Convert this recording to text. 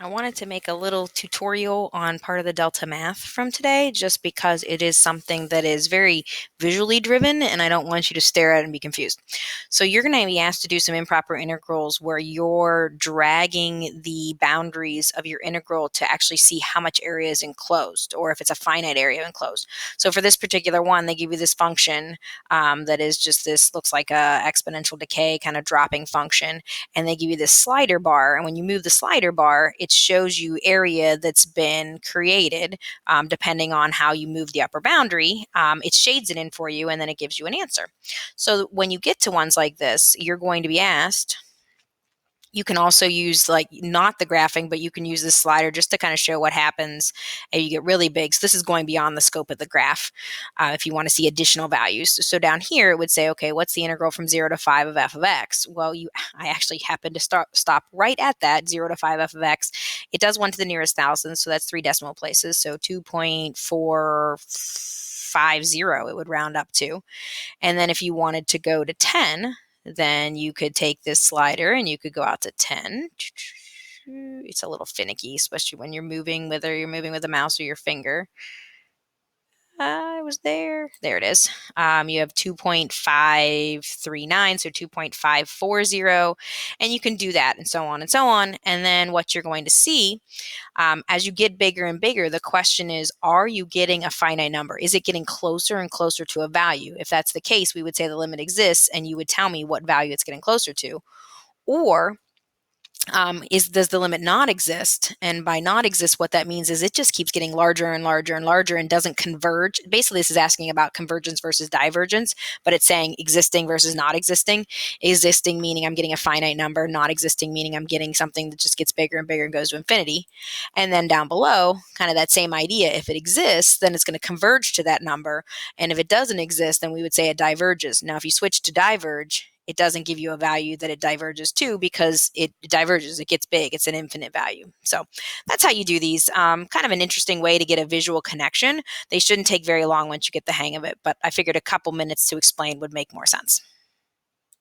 I wanted to make a little tutorial on part of the Delta math from today, just because it is something that is very visually driven and I don't want you to stare at it and be confused. So you're going to be asked to do some improper integrals where you're dragging the boundaries of your integral to actually see how much area is enclosed, or if it's a finite area enclosed. So for this particular one, they give you this function that is just this, looks like a exponential decay kind of dropping function, and they give you this slider bar. And when you move the slider bar, it shows you area that's been created depending on how you move the upper boundary. It shades it in for you, and then it gives you an answer. So when you get to ones like this, you're going to be asked. You can also use, like, not the graphing, but you can use this slider just to kind of show what happens and you get really big. So this is going beyond the scope of the graph if you want to see additional values. So down here, it would say, okay, what's the integral from 0 to 5 of f of x? Well, I actually happen to stop right at that, 0 to 5 f of x. It does 1 to the nearest thousand, so that's 3 decimal places. So 2.450 it would round up to. And then if you wanted to go to 10, then you could take this slider and you could go out to 10. It's a little finicky, especially when you're moving, whether you're moving with a mouse or your finger. I was there. There it is. You have 2.539, so 2.540, and you can do that and so on and so on. And then what you're going to see as you get bigger and bigger, the question is, are you getting a finite number? Is it getting closer and closer to a value? If that's the case, we would say the limit exists, and you would tell me what value it's getting closer to. Or does the limit not exist? And by not exist, what that means is it just keeps getting larger and larger and larger and doesn't converge. Basically, this is asking about convergence versus divergence, but it's saying existing versus not existing. Existing meaning I'm getting a finite number, not existing meaning I'm getting something that just gets bigger and bigger and goes to infinity. And then down below, kind of that same idea, if it exists, then it's going to converge to that number. And if it doesn't exist, then we would say it diverges. Now, if you switch to diverge, it doesn't give you a value that it diverges to, because it diverges, it gets big, it's an infinite value. So that's how you do these. Kind of an interesting way to get a visual connection. They shouldn't take very long once you get the hang of it, but I figured a couple minutes to explain would make more sense.